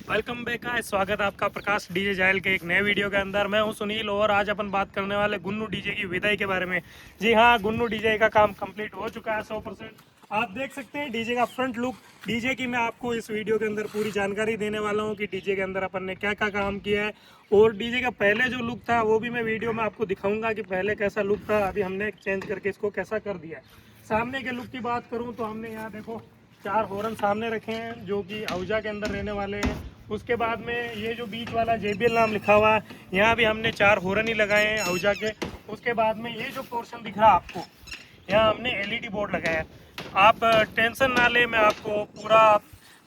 Welcome back है। स्वागत है आपका प्रकाश डीजे जायल के एक नए वीडियो के अंदर। मैं हूं सुनील और आज अपन बात करने वाले गुन्नू डीजे की विदाई के बारे में। जी हाँ, गुन्नू डीजे का काम कंप्लीट हो चुका है 100%। आप देख सकते हैं डीजे का फ्रंट लुक। डीजे की मैं आपको इस वीडियो के अंदर पूरी जानकारी देने वाला हूं कि डीजे के अंदर अपन ने क्या क्या काम किया है, और डीजे का पहले जो लुक था वो भी मैं वीडियो में आपको दिखाऊंगा कि पहले कैसा लुक था, अभी हमने चेंज करके इसको कैसा कर दिया है। सामने के लुक की बात करूँ तो हमने यहाँ देखो 4 हॉर्न सामने रखे हैं जो कि आहूजा के अंदर रहने वाले हैं। उसके बाद में ये जो बीच वाला JBL नाम लिखा हुआ है, यहाँ भी हमने 4 हॉर्न ही लगाए हैं आहूजा के। उसके बाद में ये जो पोर्शन दिख रहा है आपको, यहाँ हमने LED बोर्ड लगाया है। आप टेंशन ना ले, मैं आपको पूरा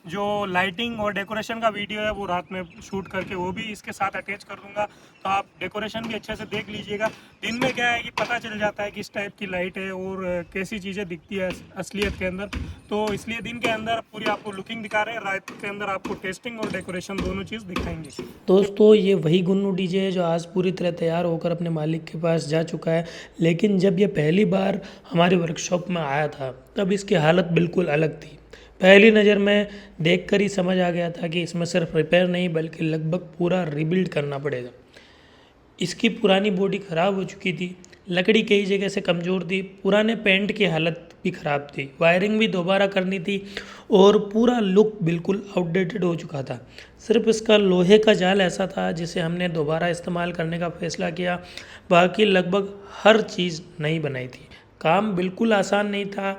जो लाइटिंग और डेकोरेशन का वीडियो है वो रात में शूट करके वो भी इसके साथ अटैच कर दूंगा, तो आप डेकोरेशन भी अच्छे से देख लीजिएगा। दिन में क्या है कि पता चल जाता है किस टाइप की लाइट है और कैसी चीज़ें दिखती है असलियत के अंदर, तो इसलिए दिन के अंदर पूरी आपको लुकिंग दिखा रहे हैं, रात के अंदर आपको टेस्टिंग और डेकोरेशन दोनों चीज़ दिखाएंगे। दोस्तों ये वही गुन्नू डीजे है जो आज पूरी तरह तैयार होकर अपने मालिक के पास जा चुका है। लेकिन जब ये पहली बार हमारे वर्कशॉप में आया था तब इसकी हालत बिल्कुल अलग थी। पहली नज़र में देखकर ही समझ आ गया था कि इसमें सिर्फ रिपेयर नहीं बल्कि लगभग पूरा रीबिल्ड करना पड़ेगा। इसकी पुरानी बॉडी ख़राब हो चुकी थी, लकड़ी कई जगह से कमज़ोर थी, पुराने पेंट की हालत भी ख़राब थी, वायरिंग भी दोबारा करनी थी और पूरा लुक बिल्कुल आउटडेटेड हो चुका था। सिर्फ इसका लोहे का जाल ऐसा था जिसे हमने दोबारा इस्तेमाल करने का फ़ैसला किया, बाकी लगभग हर चीज़ नई बनाई थी। काम बिल्कुल आसान नहीं था,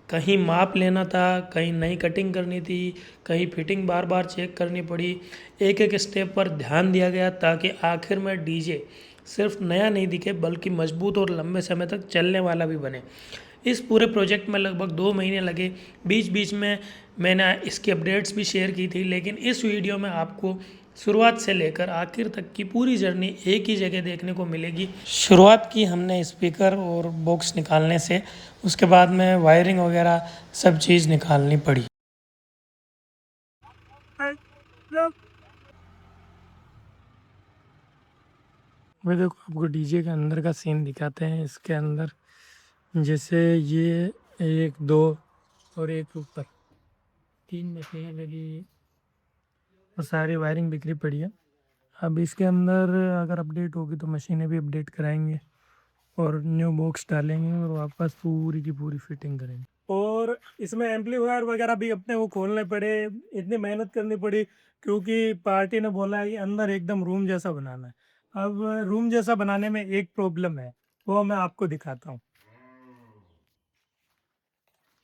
कहीं माप लेना था, कहीं नई कटिंग करनी थी, कहीं फिटिंग बार बार चेक करनी पड़ी। एक एक स्टेप पर ध्यान दिया गया ताकि आखिर में डीजे सिर्फ नया नहीं दिखे बल्कि मजबूत और लंबे समय तक चलने वाला भी बने। इस पूरे प्रोजेक्ट में लगभग 2 महीने लगे। बीच बीच में मैंने इसकी अपडेट्स भी शेयर की थी, लेकिन इस वीडियो में आपको शुरुआत से लेकर आखिर तक की पूरी जर्नी एक ही जगह देखने को मिलेगी। शुरुआत की हमने स्पीकर और बॉक्स निकालने से, उसके बाद में वायरिंग वगैरह सब चीज़ निकालनी पड़ी। मैं देखो आपको डीजे के अंदर का सीन दिखाते हैं। इसके अंदर जैसे ये 1 2 और एक ऊपर 3 मशीनें लगी और सारी वायरिंग बिखरी पड़ी है। अब इसके अंदर अगर अपडेट होगी तो मशीनें भी अपडेट कराएंगे और न्यू बॉक्स डालेंगे और वापस पूरी की पूरी फिटिंग करेंगे। और इसमें एम्पलीफायर वगैरह भी अपने को खोलने पड़े, इतनी मेहनत करनी पड़ी क्योंकि पार्टी ने बोला है कि अंदर एकदम रूम जैसा बनाना है। अब रूम जैसा बनाने में एक प्रॉब्लम है, वो मैं आपको दिखाता हूँ।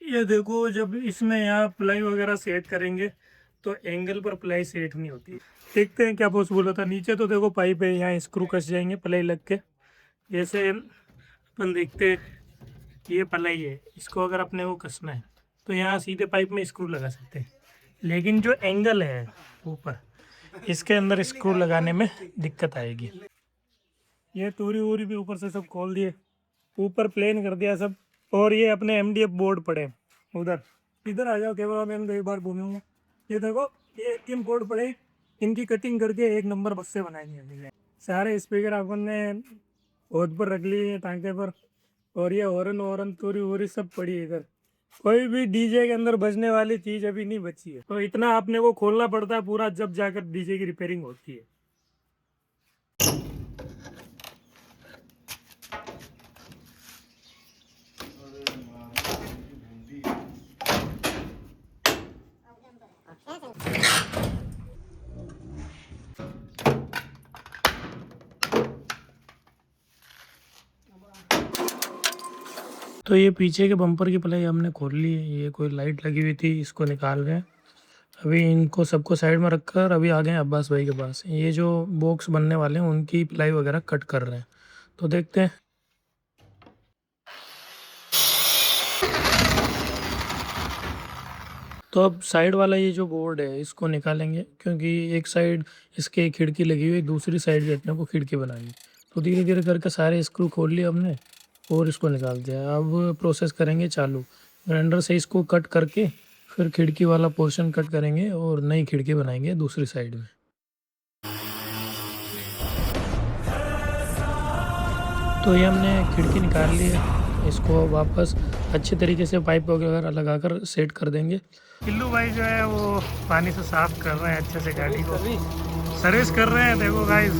ये देखो, जब इसमें यहाँ प्लाई वगैरह सेट करेंगे तो एंगल पर प्लाई सेट नहीं होती। देखते हैं क्या पॉसिबल होता है। नीचे तो देखो पाइप है, यहाँ स्क्रू कस जाएंगे प्लाई लग के। जैसे अपन देखते हैं ये प्लाई है, इसको अगर अपने को कसना है तो यहाँ सीधे पाइप में स्क्रू लगा सकते हैं, लेकिन जो एंगल है ऊपर, इसके अंदर स्क्रू लगाने में दिक्कत आएगी। ये तूरी वूरी भी ऊपर से सब खोल दिए, ऊपर प्लेन कर दिया सब। और ये अपने MDF बोर्ड पड़े उधर, इधर आ जाओ कैमरा मैन, कई बार घूमूंगा। ये देखो, ये इन बोर्ड पड़े, इनकी कटिंग करके एक नंबर बक्से बनाएंगे। सारे स्पीकर अपन ने होद पर रख लिए टांके पर, और ये हॉर्न वॉर्न तूरी वूरी सब पड़ी है इधर। कोई भी डीजे के अंदर बजने वाली चीज़ अभी नहीं बची है, तो इतना आपने को खोलना पड़ता है पूरा, जब जाकर डीजे की रिपेयरिंग होती है। तो ये पीछे के बम्पर की प्लाई हमने खोल ली है। ये कोई लाइट लगी हुई थी, इसको निकाल रहे हैं। अभी इनको सबको साइड में रखकर अभी आ गए अब्बास भाई के पास। ये जो बॉक्स बनने वाले हैं उनकी प्लाई वगैरह कट कर रहे हैं, तो देखते हैं। तो अब साइड वाला ये जो बोर्ड है इसको निकालेंगे, क्योंकि एक साइड इसके खिड़की लगी हुई है, दूसरी साइड भी अपने को खिड़की बनानी है। तो धीरे धीरे करके सारे स्क्रू खोल लिए हमने और इसको निकाल दिया। अब प्रोसेस करेंगे चालू, ग्राइंडर से इसको कट करके फिर खिड़की वाला पोर्शन कट करेंगे और नई खिड़की बनाएंगे दूसरी साइड में। तो ये हमने खिड़की निकाल ली है इसको वापस अच्छे तरीके से पाइप वगैरह लगाकर सेट कर देंगे। किल्लू भाई जो है वो पानी से साफ कर रहे हैं अच्छे से गाड़ी को, सर्विस कर रहे हैं। देखो गाइस,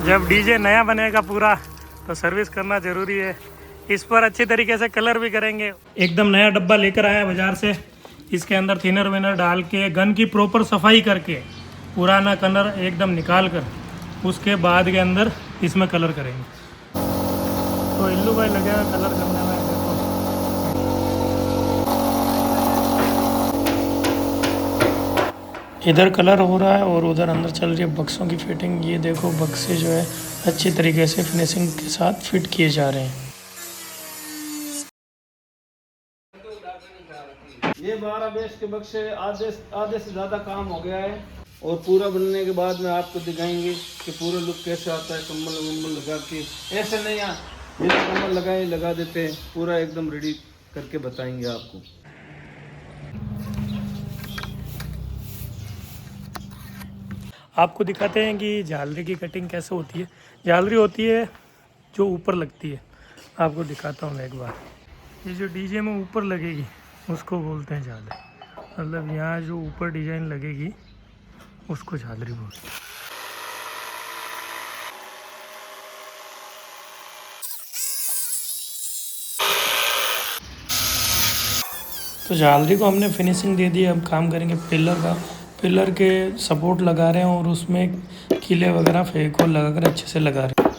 जब डीजे नया बनेगा पूरा तो सर्विस करना ज़रूरी है। इस पर अच्छी तरीके से कलर भी करेंगे। एकदम नया डब्बा लेकर आया बाज़ार से, इसके अंदर थिनर विनर डाल के गन की प्रॉपर सफाई करके पुराना कलर एकदम निकाल कर उसके बाद के अंदर इसमें कलर करेंगे। तो इल्लू भाई लगे हुए कलर करने में। इधर कलर हो रहा है और उधर अंदर चल रही है बक्सों की फिटिंग। ये देखो बक्से जो है अच्छी तरीके से फिनिशिंग के साथ फिट किए जा रहे हैं। ये 12 बेस के बक्से आधे से ज़्यादा काम हो गया है और पूरा बनने के बाद में आपको दिखाएंगे कि पूरा लुक कैसे आता है। कम्बल वम्बल लगा के ऐसे नहीं, बिना कम्बल लगाए लगा देते हैं, पूरा एकदम रेडी करके बताएंगे आपको। आपको दिखाते हैं कि झालरी की कटिंग कैसे होती है। झालरी होती है जो ऊपर लगती है, आपको दिखाता हूँ मैं एक बार। ये जो डीजे में ऊपर लगेगी उसको बोलते हैं झालरी, मतलब यहाँ जो ऊपर डिजाइन लगेगी उसको झालरी बोलते हैं। तो झालरी को हमने फिनिशिंग दे दी। अब काम करेंगे पिलर का। पिलर के सपोर्ट लगा रहे हैं और उसमें कीले वगैरह फेविकोल लगाकर अच्छे से लगा रहे हैं।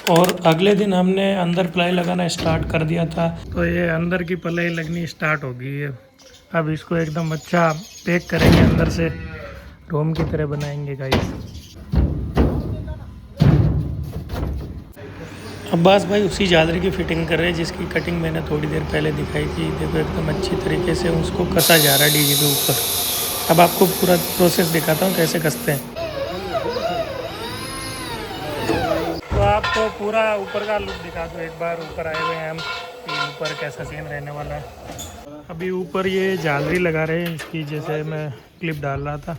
और अगले दिन हमने अंदर प्लाई लगाना स्टार्ट कर दिया था। तो ये अंदर की प्लाई लगनी स्टार्ट हो गई है। अब इसको एकदम अच्छा पैक करेंगे, अंदर से रोम की तरह बनाएंगे गाइस। अब्बास भाई उसी झालरी की फिटिंग कर रहे हैं जिसकी कटिंग मैंने थोड़ी देर पहले दिखाई थी। देखो एकदम अच्छी तरीके से उसको कसा जा रहा है डीजे के ऊपर। अब आपको पूरा प्रोसेस दिखाता हूँ कैसे कसते हैं। तो आपको पूरा ऊपर का लुक दिखा दो एक बार। ऊपर आए हुए हैं हम कि ऊपर कैसा सीन रहने वाला है। अभी ऊपर ये झालरी लगा रहे हैं इसकी, जैसे मैं क्लिप डाल रहा था।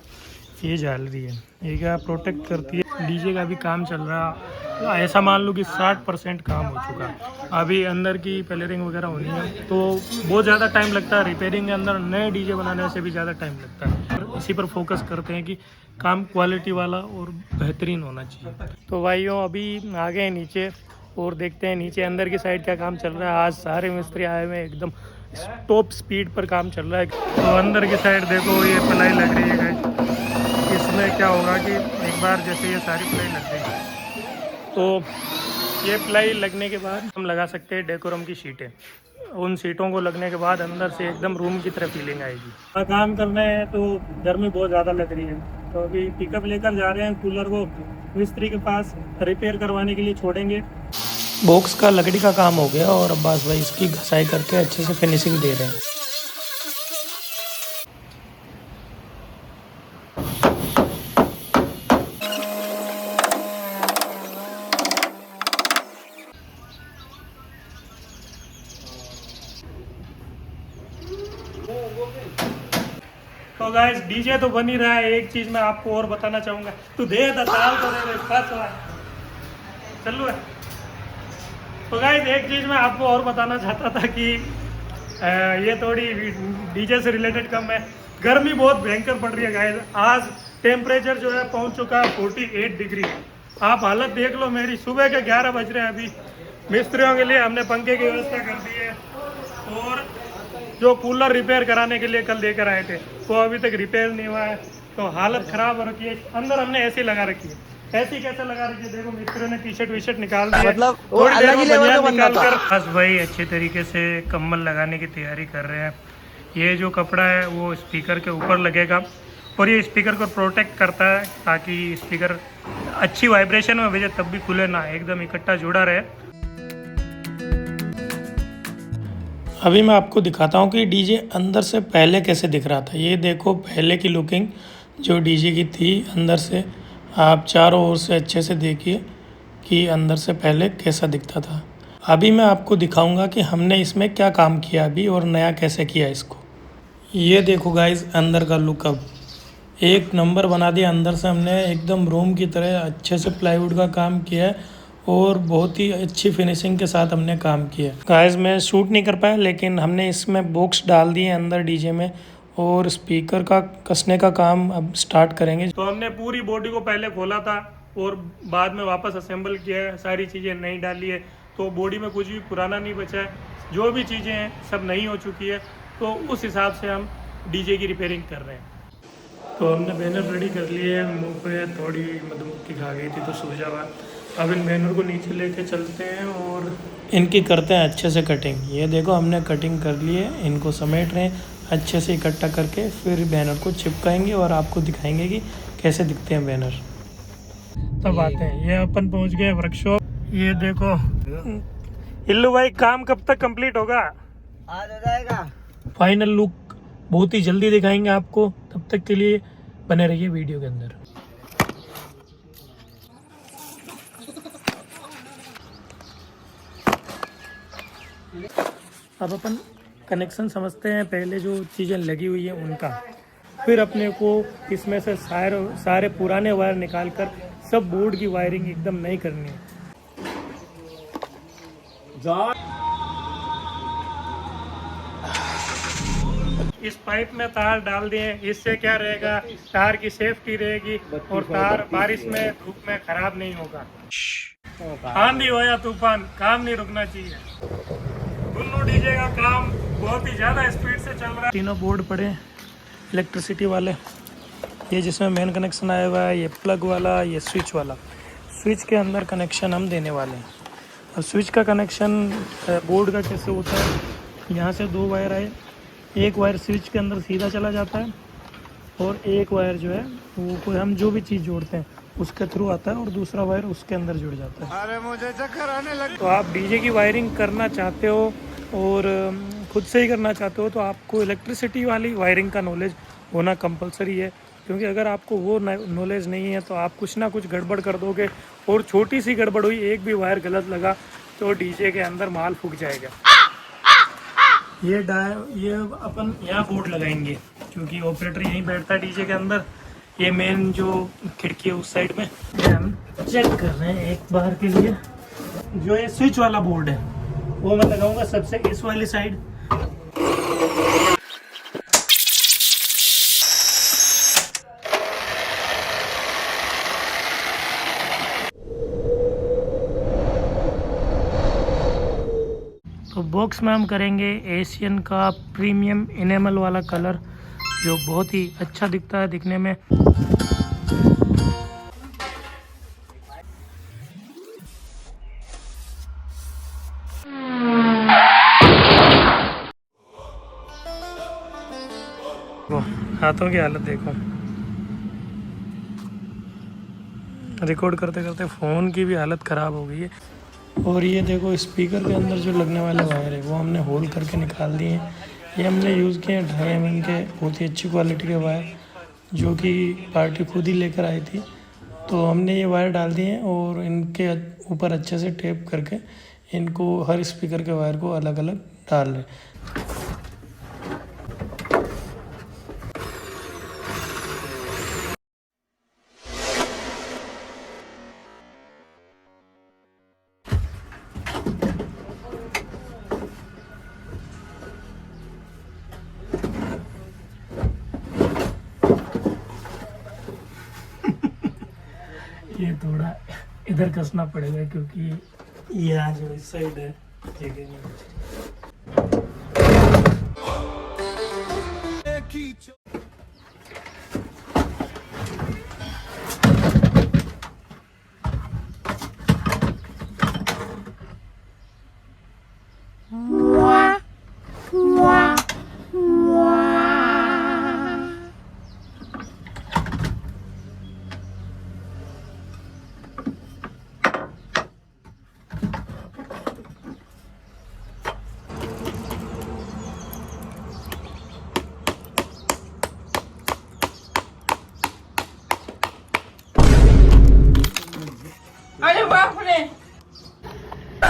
ये झालरी है, ये क्या प्रोटेक्ट करती है। डीजे का भी काम चल रहा, तो ऐसा मान लो कि 60% काम हो चुका है। अभी अंदर की पेलरिंग वगैरह होनी है, तो बहुत ज़्यादा टाइम लगता है। रिपेयरिंग के अंदर नए डीजे बनाने से भी ज़्यादा टाइम लगता है। इसी पर फोकस करते हैं कि काम क्वालिटी वाला और बेहतरीन होना चाहिए। तो भाइयों अभी आ गए नीचे और देखते हैं नीचे अंदर की साइड क्या काम चल रहा है। आज सारे मिस्त्री आए हुए हैं, एकदम टॉप स्पीड पर काम चल रहा है। तो अंदर की साइड देखो ये प्लाई लग रही है। इसमें क्या होगा कि एक बार जैसे ये सारी प्लाई लग गई तो ये प्लाई लगने के बाद हम लगा सकते हैं डेकोरम की शीटें। उन सीटों को लगने के बाद अंदर से एकदम रूम की तरह फीलिंग आएगी। काम करना है तो गर्मी बहुत ज़्यादा लग रही है, तो अभी पिकअप लेकर जा रहे हैं। कूलर को मिस्त्री के पास रिपेयर करवाने के लिए छोड़ेंगे। बॉक्स का लकड़ी का काम हो गया और अब्बास भाई इसकी घसाई करके अच्छे से फिनिशिंग दे रहे हैं। तो गाइस डीजे तो बन ही रहा है। एक चीज़ मैं आपको और बताना चाहूँगा, तो दे दाल तो चलो है। तो गाइस एक चीज़ मैं आपको और बताना चाहता था कि ये थोड़ी डीजे से रिलेटेड कम है। गर्मी बहुत भयंकर पड़ रही है गाइस। आज टेम्परेचर जो है पहुंच चुका है 48 डिग्री। आप हालत देख लो मेरी। सुबह के 11 बज रहे हैं अभी। मिस्त्रियों के लिए हमने पंखे की व्यवस्था कर दी है और जो कूलर रिपेयर कराने के लिए कल लेकर आए थे वो अभी तक रिपेयर नहीं हुआ है, तो हालत ख़राब हो रखी है। अंदर हमने एसी लगा रखी है। ऐसी कैसे लगा रखी है देखो, मिस्त्रियों ने टी शर्ट निकाल दी, मतलब थोड़ी देर में बनियान निकाल कर बस भाई अच्छे तरीके से कम्बल लगाने की तैयारी कर रहे हैं। ये जो कपड़ा है वो स्पीकर के ऊपर लगेगा और ये स्पीकर को प्रोटेक्ट करता है ताकि स्पीकर अच्छी वाइब्रेशन में भेजे तब भी खुले ना, एकदम इकट्ठा जुड़ा रहे। अभी मैं आपको दिखाता हूँ कि डीजे अंदर से पहले कैसे दिख रहा था। ये देखो पहले की लुकिंग जो डीजे की थी अंदर से। आप चारों ओर से अच्छे से देखिए कि अंदर से पहले कैसा दिखता था। अभी मैं आपको दिखाऊंगा कि हमने इसमें क्या काम किया अभी और नया कैसे किया इसको। ये देखो गाइस अंदर का लुक अब एक नंबर बना दिया। अंदर से हमने एकदम रूम की तरह अच्छे से प्लाईवुड का काम किया है और बहुत ही अच्छी फिनिशिंग के साथ हमने काम किया। गाइस मैं शूट नहीं कर पाया, लेकिन हमने इसमें बॉक्स डाल दिए अंदर डीजे में और स्पीकर का कसने का काम अब स्टार्ट करेंगे। तो हमने पूरी बॉडी को पहले खोला था और बाद में वापस असेंबल किया है, सारी चीज़ें नई डाली है, तो बॉडी में कुछ भी पुराना नहीं बचा है, जो भी चीज़ें हैं सब नई हो चुकी है। तो उस हिसाब से हम डीजे की रिपेयरिंग कर रहे हैं। तो हमने बैनर रेडी कर लिए हैं, मुँह पे थोड़ी मधुमक्खी खा गई थी तो सूजा हुआ। अब इन बैनर को नीचे लेके चलते हैं और इनकी करते हैं अच्छे से कटिंग। ये देखो हमने कटिंग कर ली है, इनको समेट रहे हैं अच्छे से इकट्ठा करके, फिर बैनर को चिपकाएंगे और आपको दिखाएंगे कि कैसे दिखते हैं बैनर। तब आते हैं। ये अपन पहुंच गए वर्कशॉप। ये देखो इल्लू भाई, काम कब तक कंप्लीट होगा? आज हो जाएगा। फाइनल लुक बहुत ही जल्दी दिखाएंगे आपको, तब तक के लिए बने रहिए वीडियो के अंदर। अब अपन कनेक्शन समझते हैं, पहले जो चीज़ें लगी हुई हैं उनका, फिर अपने को इसमें से सारे पुराने वायर निकाल कर सब बोर्ड की वायरिंग एकदम नई करनी है। इस पाइप में तार डाल दिए, इससे क्या रहेगा, तार की सेफ्टी रहेगी और तार बारिश में धूप में खराब नहीं होगा। आंधी हो या तूफान, काम नहीं रुकना चाहिए। गुन्नू डीजे का काम बहुत ही ज़्यादा स्पीड से चल रहा है। तीनों बोर्ड पड़े इलेक्ट्रिसिटी वाले, ये जिसमें मेन कनेक्शन आया हुआ है, ये प्लग वाला, ये स्विच वाला। स्विच के अंदर कनेक्शन हम देने वाले हैं। और स्विच का कनेक्शन बोर्ड का कैसे होता है, यहाँ से दो वायर आए, एक वायर स्विच के अंदर सीधा चला जाता है और एक वायर जो है वो कोई हम जो भी चीज़ जोड़ते हैं उसके थ्रू आता है और दूसरा वायर उसके अंदर जुड़ जाता है। अरे मुझे चक्कर आने लगा। तो आप डीजे की वायरिंग करना चाहते हो और खुद से ही करना चाहते हो तो आपको इलेक्ट्रिसिटी वाली वायरिंग का नॉलेज होना कंपलसरी है, क्योंकि अगर आपको वो नॉलेज नहीं है तो आप कुछ ना कुछ गड़बड़ कर दोगे और छोटी सी गड़बड़ हुई, एक भी वायर गलत लगा तो डीजे के अंदर माल फूक जाएगा। ये अपन यहाँ बोर्ड लगाएंगे क्योंकि ऑपरेटर यहीं बैठता है डीजे के अंदर। ये मेन जो खिड़की है उस साइड में, ये हम चेक कर रहे हैं एक बार के लिए। जो ये स्विच वाला बोर्ड है वो मैं लगाऊंगा सबसे इस वाली साइड। तो बॉक्स में हम करेंगे एशियन का प्रीमियम इनेमल वाला कलर, जो बहुत ही अच्छा दिखता है दिखने में। हाथों की हालत देखो, रिकॉर्ड करते करते फ़ोन की भी हालत ख़राब हो गई है। और ये देखो स्पीकर के अंदर जो लगने वाले वायर है वो हमने होल करके निकाल दिए हैं। ये हमने यूज़ किए हैं 2.5 mm के बहुत ही अच्छी क्वालिटी के वायर, जो कि पार्टी खुद ही लेकर आई थी। तो हमने ये वायर डाल दिए हैं और इनके ऊपर अच्छे से टेप करके इनको हर स्पीकर के वायर को अलग अलग डाल रहे हैं। ये थोड़ा इधर कसना पड़ेगा क्योंकि यहाँ जो इस साइड है जगह नहीं बची।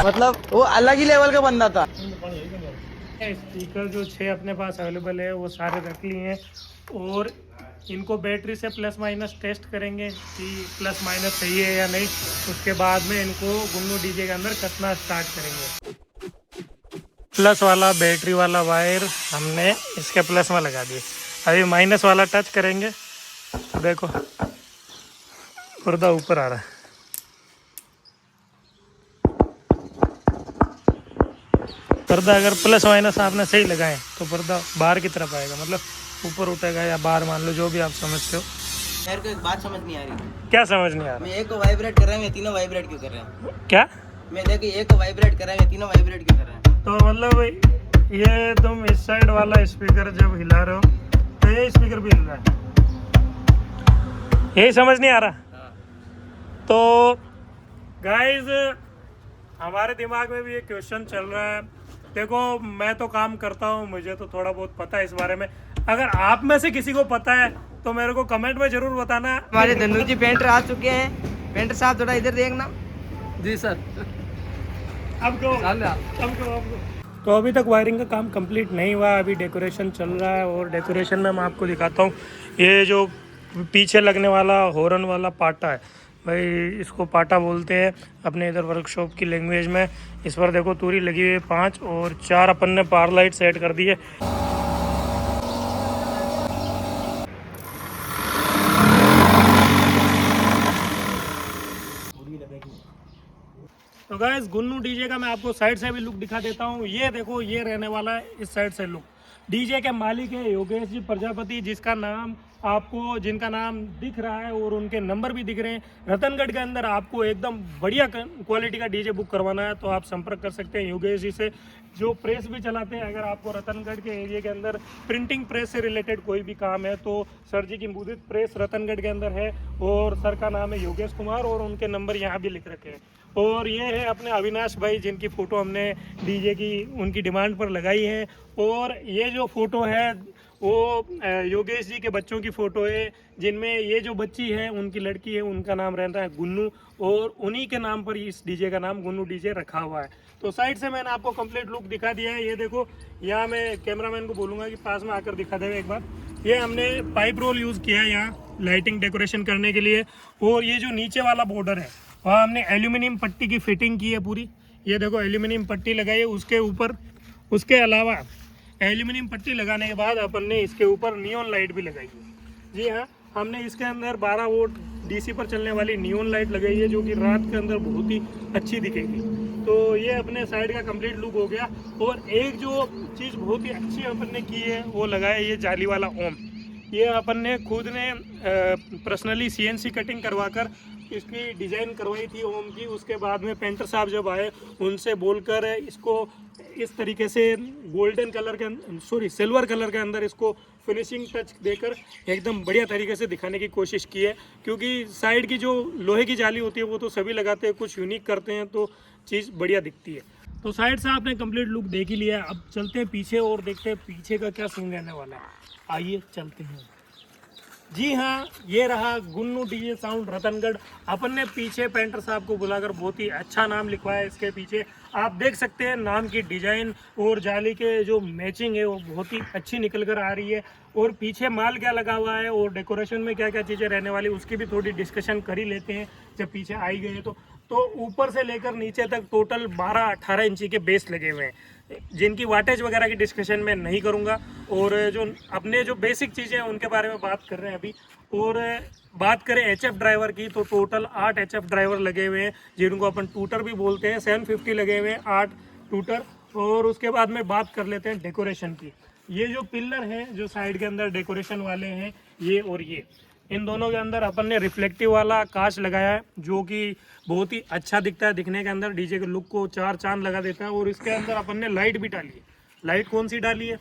मतलब वो अलग ही लेवल का बंदा था। स्पीकर जो 6 अपने पास अवेलेबल है वो सारे रख लिए हैं और इनको बैटरी से प्लस माइनस टेस्ट करेंगे कि प्लस माइनस सही है या नहीं। उसके बाद में इनको गुन्नू डीजे के अंदर कसना स्टार्ट करेंगे। प्लस वाला बैटरी वाला वायर हमने इसके प्लस में लगा दिए। अभी माइनस वाला टच करेंगे तो देखो पर्दा ऊपर आ रहा है। पर्दा अगर प्लस माइनस आपने सही लगाए तो पर्दा बाहर की तरफ आएगा, मतलब ऊपर उठेगा या बाहर, मान लो जो भी आप समझते हो। मेरे को एक बात समझ नहीं आ रही। क्या समझ नहीं आ रहा? मैं एक को वाइब्रेट कर रहा हूँ, ये तीनों वाइब्रेट क्यों कर रहे हैं? क्या? मैं देखिए एक को वाइब्रेट कर रहा हूँ, ये तीनों वाइब्रेट क्यों कर रहे हैं? तो मतलब ये तुम इस साइड वाला स्पीकर जब हिला रहे हो तो ये स्पीकर भी हिल रहा है, यही समझ नहीं आ रहा? तो गाइज हमारे दिमाग में भी ये क्वेश्चन चल रहा है। देखो मैं तो काम करता हूँ, मुझे तो थोड़ा बहुत पता है इस बारे में। अगर आप में से किसी को पता है तो मेरे को कमेंट में जरूर बताना। हमारे धनु जी पेंटर आ चुके हैं। पेंटर साहब थोड़ा इधर देखना। जी सर। अब कहो। तो अभी तक वायरिंग का काम कंप्लीट नहीं हुआ, अभी डेकोरेशन चल रहा है और डेकोरेशन में मैं आपको दिखाता हूँ। ये जो पीछे लगने वाला हॉर्न वाला पाटा है भाई, इसको पाटा बोलते हैं अपने इधर वर्कशॉप की लैंग्वेज में। इस पर देखो तूरी लगी हुई है 5 और 4 अपन ने पावर लाइट सेट कर दी है। तो गाइस गुन्नू डीजे का मैं आपको साइड से भी लुक दिखा देता हूँ। ये देखो ये रहने वाला है इस साइड से लुक। डीजे के मालिक है योगेश जी प्रजापति, जिनका नाम दिख रहा है और उनके नंबर भी दिख रहे हैं। रतनगढ़ के अंदर आपको एकदम बढ़िया क्वालिटी का डीजे बुक करवाना है तो आप संपर्क कर सकते हैं योगेश जी से, जो प्रेस भी चलाते हैं। अगर आपको रतनगढ़ के एरिया के अंदर प्रिंटिंग प्रेस से रिलेटेड कोई भी काम है तो सर जी की मुदित प्रेस रतनगढ़ के अंदर है और सर का नाम है योगेश कुमार और उनके नंबर यहाँ भी लिख रखे हैं। और ये है अपने अविनाश भाई, जिनकी फ़ोटो हमने डीजे की उनकी डिमांड पर लगाई है। और ये जो फ़ोटो है वो योगेश जी के बच्चों की फ़ोटो है, जिनमें ये जो बच्ची है उनकी लड़की है, उनका नाम रहता है गुन्नू और उन्हीं के नाम पर इस डीजे का नाम गुन्नू डीजे रखा हुआ है। तो साइड से मैंने आपको कंप्लीट लुक दिखा दिया है। ये देखो, यहाँ मैं कैमरामैन को बोलूँगा कि पास में आकर दिखा देगा एक बार। ये हमने पाइप रोल यूज़ किया है यहाँ लाइटिंग डेकोरेशन करने के लिए। और ये जो नीचे वाला बॉर्डर है वहाँ हमने एल्यूमिनियम पट्टी की फिटिंग की है पूरी। ये देखो एल्यूमिनियम पट्टी लगाई है उसके ऊपर। उसके अलावा एल्यूमिनियम पट्टी लगाने के बाद अपन ने इसके ऊपर नियॉन लाइट भी लगाई है। जी हाँ, हमने इसके अंदर 12 वोल्ट डीसी पर चलने वाली नियॉन लाइट लगाई है, जो कि रात के अंदर बहुत ही अच्छी दिखेगी। तो ये अपने साइड का कंप्लीट लुक हो गया। और एक जो चीज़ बहुत ही अच्छी अपन ने की है वो लगाया ये जाली वाला ओम। ये अपन ने खुद ने पर्सनली CNC कटिंग करवा कर इसकी डिज़ाइन करवाई थी ओम की। उसके बाद में पेंटर साहब जब आए उनसे बोलकर इसको इस तरीके से गोल्डन कलर के सिल्वर कलर के अंदर इसको फिनिशिंग टच देकर एकदम बढ़िया तरीके से दिखाने की कोशिश की है। क्योंकि साइड की जो लोहे की जाली होती है वो तो सभी लगाते हैं, कुछ यूनिक करते हैं तो चीज़ बढ़िया दिखती है। तो साइड से आपने कंप्लीट लुक देख ही लिया है। अब चलते हैं पीछे और देखते हैं पीछे का क्या सीन रहने वाला है। आइए चलते हैं। जी हाँ, ये रहा गुन्नू डीजे साउंड रतनगढ़। अपन ने पीछे पेंटर साहब को बुलाकर बहुत ही अच्छा नाम लिखवाया इसके पीछे। आप देख सकते हैं नाम की डिज़ाइन और जाली के जो मैचिंग है वो बहुत ही अच्छी निकल कर आ रही है। और पीछे माल क्या लगा हुआ है और डेकोरेशन में क्या क्या चीज़ें रहने वाली उसकी भी थोड़ी डिस्कशन कर ही लेते हैं जब पीछे आई गए तो ऊपर से लेकर नीचे तक टोटल 12-18 इंची के बेस लगे हुए हैं, जिनकी वाटेज वगैरह की डिस्कशन मैं नहीं करूंगा। और जो अपने जो बेसिक चीज़ें हैं उनके बारे में बात कर रहे हैं अभी। और बात करें HF ड्राइवर की तो टोटल 8 HF ड्राइवर लगे हुए हैं, जिनको अपन टूटर भी बोलते हैं। 750 लगे हुए हैं 8 टूटर। और उसके बाद में बात कर लेते हैं डेकोरेशन की। ये जो पिलर हैं जो साइड के अंदर डेकोरेशन वाले हैं, ये और ये, इन दोनों के अंदर अपन ने रिफ्लेक्टिव वाला कांच लगाया है, जो कि बहुत ही अच्छा दिखता है दिखने के अंदर, डीजे के लुक को 4 चांद लगा देता है। और इसके अंदर अपन ने लाइट भी डाली है। लाइट कौन सी डाली है?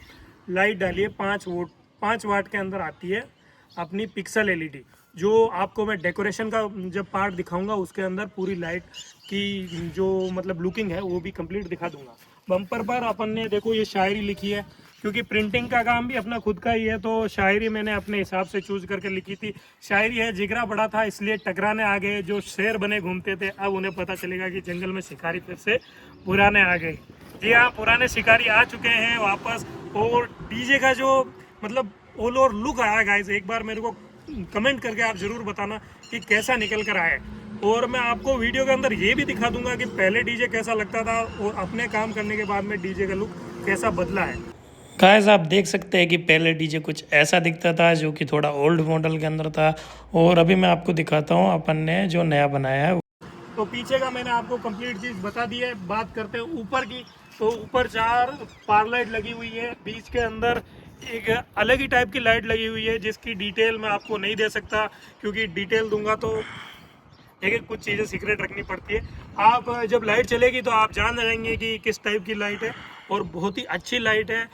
लाइट डाली है 5 वाट के अंदर आती है अपनी पिक्सल LED, जो आपको मैं डेकोरेशन का जब पार्ट दिखाऊंगा उसके अंदर पूरी लाइट की जो मतलब लुकिंग है वो भी कंप्लीट दिखा दूंगा। बम्पर पर अपन ने देखो ये शायरी लिखी है, क्योंकि प्रिंटिंग का काम भी अपना खुद का ही है तो शायरी मैंने अपने हिसाब से चूज करके लिखी थी। शायरी है, जिगरा बड़ा था इसलिए टकराने आ गए, जो शेर बने घूमते थे अब उन्हें पता चलेगा कि जंगल में शिकारी फिर से पुराने आ गए। जी हाँ, पुराने शिकारी आ चुके हैं वापस। और डीजे का जो मतलब ऑल ओवर लुक आया गाइस, एक बार मेरे को कमेंट करके आप जरूर बताना कि कैसा निकल कर आया है। और मैं आपको वीडियो के अंदर ये भी दिखा दूंगा कि पहले डीजे कैसा लगता था और अपने काम करने के बाद में डीजे का लुक कैसा बदला है। गाइस आप देख सकते हैं कि पहले डीजे कुछ ऐसा दिखता था जो कि थोड़ा ओल्ड मॉडल के अंदर था, और अभी मैं आपको दिखाता हूँ अपन ने जो नया बनाया है। तो पीछे का मैंने आपको कंप्लीट चीज़ बता दी है। बात करते हैं ऊपर की, तो ऊपर 4 पार लाइट लगी हुई है, बीच के अंदर एक अलग ही टाइप की लाइट लगी हुई है जिसकी डिटेल मैं आपको नहीं दे सकता, क्योंकि डिटेल दूंगा तो एक कुछ चीज़ें सीक्रेट रखनी पड़ती है। आप जब लाइट चलेगी तो आप जान जाएंगे कि किस टाइप की लाइट है, और बहुत ही अच्छी लाइट है।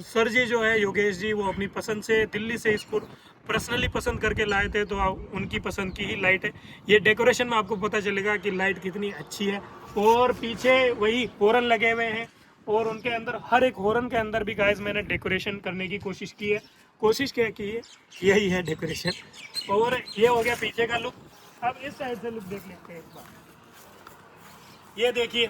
सर जी जो है योगेश जी, वो अपनी पसंद से दिल्ली से इसको पर्सनली पसंद करके लाए थे, तो उनकी पसंद की ही लाइट है। ये डेकोरेशन में आपको पता चलेगा कि लाइट कितनी अच्छी है। और पीछे वही हॉर्न लगे हुए हैं, और उनके अंदर हर एक हॉर्न के अंदर भी गाइस मैंने डेकोरेशन करने की कोशिश की है। कोशिश क्या की है, यही है डेकोरेशन। और ये हो गया पीछे का लुक। अब इस साइड से लुक देख लेते हैं एक बार। ये देखिए,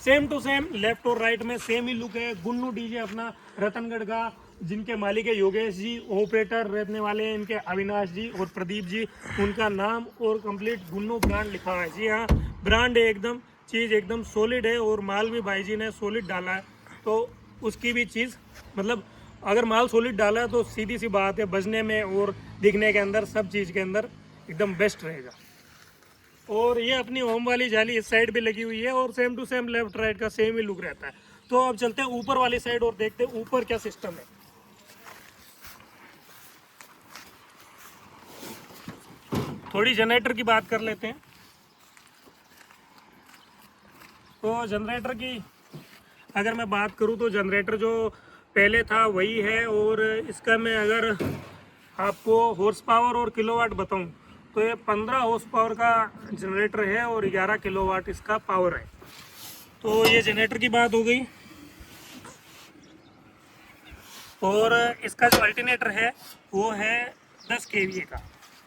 सेम टू सेम लेफ्ट और राइट में सेम ही लुक है। गुन्नू डीजे अपना रतनगढ़ का, जिनके मालिक है योगेश जी, ऑपरेटर रहने वाले हैं इनके अविनाश जी और प्रदीप जी। उनका नाम और कंप्लीट गुन्नू ब्रांड लिखा है। जी हाँ, ब्रांड है एकदम, चीज़ एकदम सॉलिड है, और माल भी भाई जी ने सॉलिड डाला है। तो उसकी भी चीज़ मतलब अगर माल सॉलिड डाला है तो सीधी सी बात है, बजने में और दिखने के अंदर सब चीज़ के अंदर एकदम बेस्ट रहेगा। और ये अपनी होम वाली जाली इस साइड भी लगी हुई है, और same to same left right का सेम ही लुक रहता है। तो अब चलते हैं ऊपर वाली साइड और देखते हैं ऊपर क्या सिस्टम है। थोड़ी जनरेटर की बात कर लेते हैं। तो जनरेटर की अगर मैं बात करूं तो जनरेटर जो पहले था वही है, और इसका मैं अगर आपको हॉर्स पावर और किलोवाट बताऊं तो ये 15 हॉर्स पावर का जनरेटर है और 11 किलोवाट इसका पावर है। तो ये जनरेटर की बात हो गई। और इसका जो अल्टरनेटर है वो है 10 kVA का।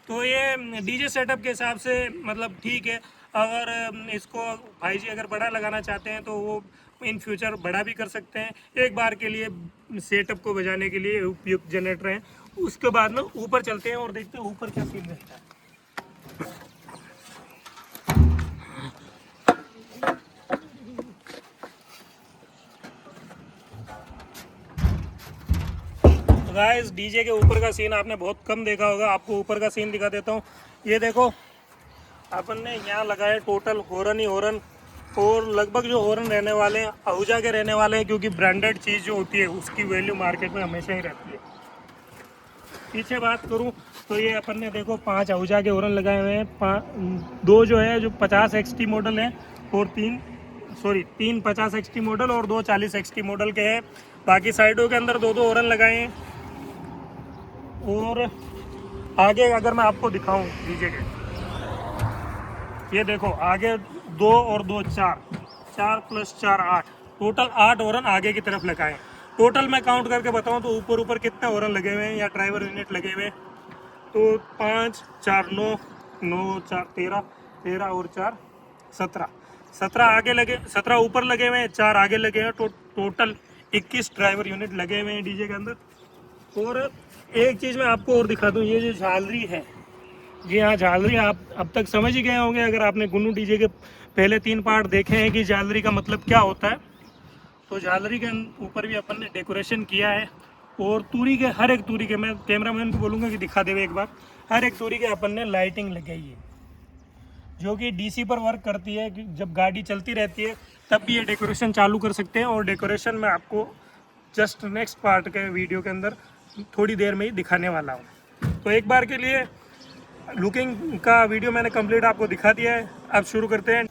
तो ये डीजे सेटअप के हिसाब से मतलब ठीक है। अगर इसको भाई जी अगर बड़ा लगाना चाहते हैं तो वो इन फ्यूचर बड़ा भी कर सकते हैं। एक बार के लिए सेटअप को बजाने के लिए उपयुक्त जनरेटर हैं। उसके बाद में ऊपर चलते हैं और देखते हैं ऊपर क्या सीन रहता है। गाइस डीजे के ऊपर का सीन आपने बहुत कम देखा होगा, आपको ऊपर का सीन दिखा देता हूँ। ये देखो, अपन ने यहाँ लगाए टोटल हॉर्न ही हॉर्न, और लगभग जो हॉर्न रहने वाले हैं आहूजा के रहने वाले हैं, क्योंकि ब्रांडेड चीज़ जो होती है उसकी वैल्यू मार्केट में हमेशा ही रहती है। पीछे बात करूँ तो ये अपन ने देखो 5 आहूजा के हॉर्न लगाए हुए हैं। 2 जो है जो 50 XT मॉडल है, और 3 50 XT मॉडल और 2 40 XT मॉडल के हैं। बाकी साइडों के अंदर 2 हॉर्न लगाए हैं। और आगे अगर मैं आपको दिखाऊं डीजे के, ये देखो आगे 2 और 2 4 + 4 8, टोटल 8 हॉर्न आगे की तरफ लगाए हैं। टोटल मैं काउंट करके बताऊं तो ऊपर कितने हॉर्न लगे हुए हैं या ड्राइवर यूनिट लगे हुए हैं, तो 5 4 9 9 4 13 और 4 17 आगे लगे, 17 ऊपर लगे हुए हैं, 4 आगे लगे हैं। टोटल 21 ड्राइवर यूनिट लगे हुए हैं डीजे के अंदर। और एक चीज़ मैं आपको और दिखा दूं, ये जो झालरी है, जी हाँ झालरी आप अब तक समझ ही गए होंगे अगर आपने गुन्नू डीजे के पहले 3 पार्ट देखे हैं कि झालरी का मतलब क्या होता है। तो झालरी के ऊपर भी अपन ने डेकोरेशन किया है, और तूरी के हर एक तूरी के, मैं कैमरामैन को बोलूँगा कि दिखा देवे एक बार, हर एक तूरी के अपन ने लाइटिंग लगाई है जो कि डीसी पर वर्क करती है। कि जब गाड़ी चलती रहती है तब भी ये डेकोरेशन चालू कर सकते हैं। और डेकोरेशन मैं आपको जस्ट नेक्स्ट पार्ट के वीडियो के अंदर थोड़ी देर में ही दिखाने वाला हूँ। तो एक बार के लिए लुकिंग का वीडियो मैंने कंप्लीट आपको दिखा दिया है। अब शुरू करते हैं।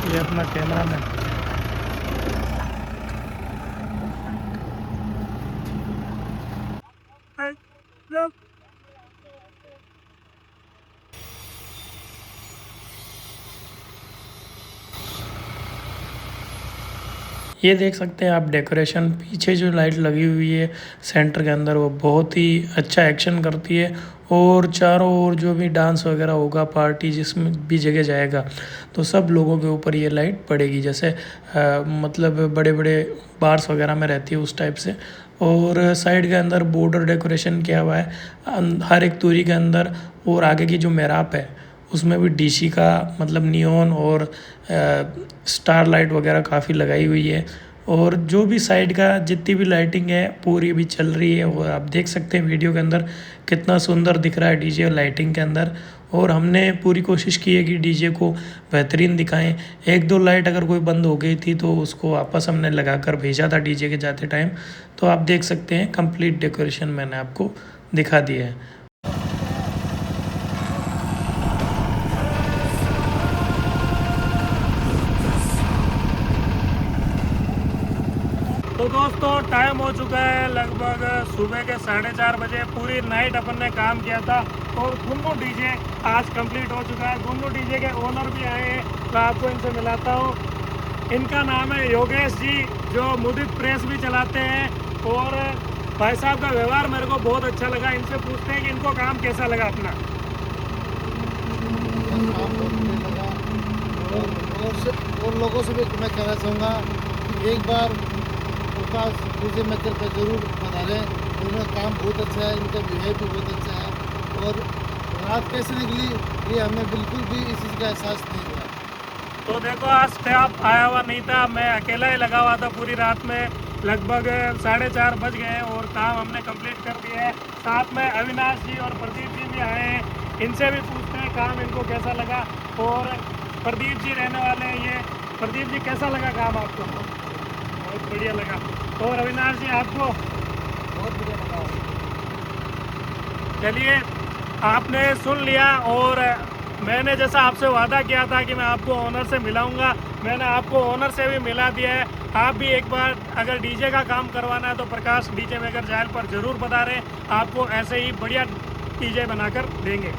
ये अपना कैमरा मैन ये देख सकते हैं आप डेकोरेशन, पीछे जो लाइट लगी हुई है सेंटर के अंदर, वो बहुत ही अच्छा एक्शन करती है। और चारों ओर जो भी डांस वगैरह होगा, पार्टी जिसमें भी जगह जाएगा, तो सब लोगों के ऊपर ये लाइट पड़ेगी, जैसे मतलब बड़े बड़े बार्स वगैरह में रहती है उस टाइप से। और साइड के अंदर बॉर्डर डेकोरेशन किया हुआ है हर एक तूरी के अंदर। और आगे की जो मेहराब है उसमें भी डीसी का मतलब नियॉन और स्टार लाइट वगैरह काफ़ी लगाई हुई है। और जो भी साइड का जितनी भी लाइटिंग है पूरी भी चल रही है, और आप देख सकते हैं वीडियो के अंदर कितना सुंदर दिख रहा है डीजे लाइटिंग के अंदर। और हमने पूरी कोशिश की है कि डीजे को बेहतरीन दिखाएं। एक दो लाइट अगर कोई बंद हो गई थी तो उसको वापस हमने लगा कर भेजा था डीजे के जाते टाइम। तो आप देख सकते हैं कंप्लीट डेकोरेशन मैंने आपको दिखा दिया है। तो दोस्तों टाइम हो चुका है लगभग सुबह के 4:30 बजे। पूरी नाइट अपन ने काम किया था और गुन्नू डीजे आज कंप्लीट हो चुका है। गुन्नू डीजे के ओनर भी आए हैं, मैं आपको इनसे मिलाता हूँ। इनका नाम है योगेश जी, जो मुदित प्रेस भी चलाते हैं। और भाई साहब का व्यवहार मेरे को बहुत अच्छा लगा। इनसे पूछते हैं कि इनको काम कैसा लगा अपना। और लोगों से भी मैं कहना चाहूँगा कि एक बार प्रकाश डीजे मेकर पर जरूर पधारें। उनका काम बहुत अच्छा है, इनका बिहेव भी बहुत अच्छा है। और रात कैसे निकली ये हमें बिल्कुल भी इस चीज़ का एहसास नहीं हुआ। तो देखो आज स्टाफ आया हुआ नहीं था, मैं अकेला ही लगा हुआ था पूरी रात में। लगभग 4:30 बज गए और काम हमने कंप्लीट कर दिया है। साथ में अविनाश जी और प्रदीप जी भी आए हैं, इनसे भी पूछते हैं काम इनको कैसा लगा। और प्रदीप जी रहने वाले हैं ये। प्रदीप जी कैसा लगा काम आपको? बहुत बढ़िया लगा। और अविनाश जी आपको? बहुत बढ़िया लगा। चलिए, आपने सुन लिया और मैंने जैसा आपसे वादा किया था कि मैं आपको ओनर से मिलाऊंगा, मैंने आपको ओनर से भी मिला दिया है। आप भी एक बार अगर डीजे का काम करवाना है तो प्रकाश डीजे मेकर जायल पर ज़रूर पधारें। आपको ऐसे ही बढ़िया डीजे बनाकर देंगे।